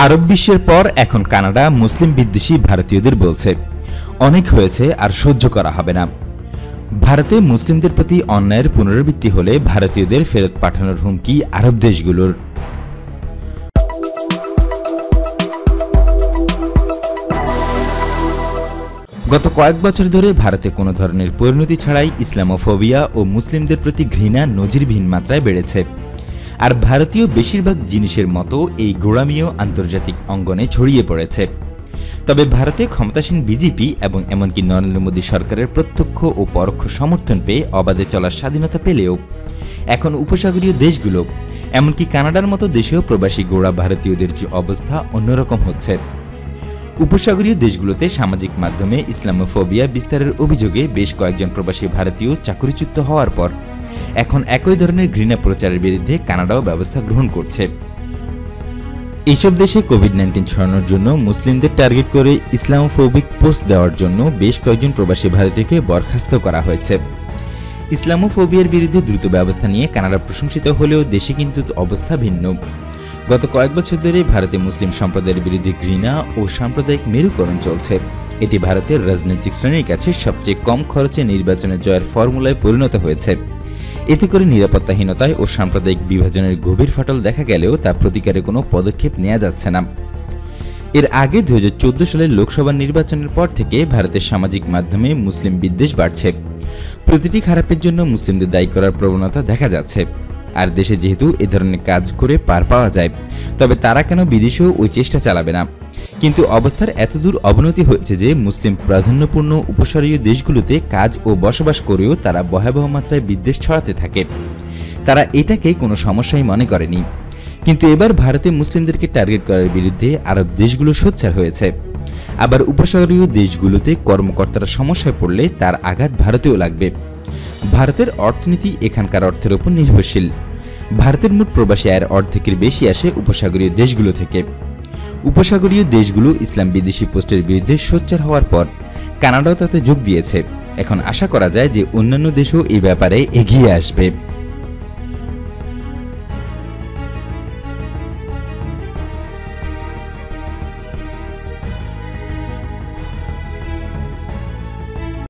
আরব বিশ্বের পর এখন কানাডা মুসলিম বিদ্বেষী ভারতীয়দের বলছে অনেক হয়েছে, আর সহ্য করা হবে না। ভারতে মুসলিমদের প্রতি অন্যায়ের পুনরাবৃত্তি হলে ভারতীয়দের ফেরত পাঠানোর হুমকি আরব দেশগুলোর। গত কয়েক বছর ধরে ভারতে কোনো ধরনের পরিণতি ছাড়াই ইসলামোফোবিয়া ও মুসলিমদের প্রতি ঘৃণা নজিরবিহীন মাত্রায় বেড়েছে। আর ভারতীয় বেশিরভাগ জিনিসের মতো এই গোঁড়ামিও আন্তর্জাতিক অঙ্গনে ছড়িয়ে পড়েছে। তবে ভারতে ক্ষমতাসীন বিজেপি এবং এমনকি নরেন্দ্র মোদী সরকারের প্রত্যক্ষ ও পরোক্ষ সমর্থন পেয়ে অবাধে চলার স্বাধীনতা পেলেও এখন উপসাগরীয় দেশগুলো এমনকি কানাডার মতো দেশেও প্রবাসী গোঁড়া ভারতীয়দের যে অবস্থা অন্যরকম হচ্ছে। উপসাগরীয় দেশগুলোতে সামাজিক মাধ্যমে ইসলামোফোবিয়া বিস্তারের অভিযোগে বেশ কয়েকজন প্রবাসী ভারতীয় চাকরিচ্যুত হওয়ার পর এখন একই ধরনের ঘৃণা প্রচারের বিরুদ্ধে কানাডাও ব্যবস্থা গ্রহণ করছে। এইসব দেশে কোভিড-19 ছড়ানোর জন্য মুসলিমদের টার্গেট করে ইসলামোফোবিক পোস্ট দেওয়ার জন্য বেশ কয়েকজন প্রবাসী ভারতীয়কে বরখাস্ত করা হয়েছে। ইসলামোফোবিয়ার বিরুদ্ধে দ্রুত ব্যবস্থা নিয়ে কানাডা প্রশংসিত হলেও দেশে কিন্তু অবস্থা ভিন্ন। গত কয়েক বছর ধরে ভারতে মুসলিম সম্প্রদায়ের বিরুদ্ধে ঘৃণা ও সাম্প্রদায়িক মেরুকরণ চলছে। এটি ভারতের রাজনৈতিক শ্রেণীর কাছে সবচেয়ে কম খরচে নির্বাচনে জয়ের ফর্মুলায় পরিণত হয়েছে। এতে করে নিরাপত্তাহীনতায় ও সাম্প্রদায়িক বিভাজনের গভীর ফাটল দেখা গেলেও তা প্রতিকারে কোনো পদক্ষেপ নেওয়া যাচ্ছে না। এর আগে 2014 সালের লোকসভা নির্বাচনের পর থেকে ভারতের সামাজিক মাধ্যমে মুসলিম বিদ্বেষ বাড়ছে। প্রতিটি খারাপের জন্য মুসলিমদের দায়ী করার প্রবণতা দেখা যাচ্ছে। আর দেশে যেহেতু এ ধরনের কাজ করে পার পাওয়া যায়, তবে তারা কেন বিদেশেও ওই চেষ্টা চালাবে না? কিন্তু অবস্থার এতদূর অবনতি হয়েছে যে মুসলিম প্রাধান্যপূর্ণ উপসাগরীয় দেশগুলোতে কাজ ও বসবাস করেও তারা ভয়াবহ মাত্রায় বিদ্বেষ ছড়াতে থাকে। তারা এটাকে কোনো সমস্যাই মনে করেনি, কিন্তু এবার ভারতে মুসলিমদেরকে টার্গেট করার বিরুদ্ধে আরব দেশগুলো সোচ্চার হয়েছে। আবার উপসাগরীয় দেশগুলোতে কর্মকর্তারা সমস্যায় পড়লে তার আঘাত ভারতেও লাগবে। ভারতের অর্থনীতি এখানকার অর্থের উপর নির্ভরশীল। ভারতের মোট প্রবাসী আয়ের অর্ধেকের বেশি আসে উপসাগরীয় দেশগুলো থেকে। উপসাগরীয় দেশগুলো ইসলাম বিদ্বেষী পোস্টের বিরুদ্ধে সোচ্চার হওয়ার পর কানাডাও তাতে যোগ দিয়েছে। এখন আশা করা যায় যে অন্যান্য দেশও এই ব্যাপারে এগিয়ে আসবে।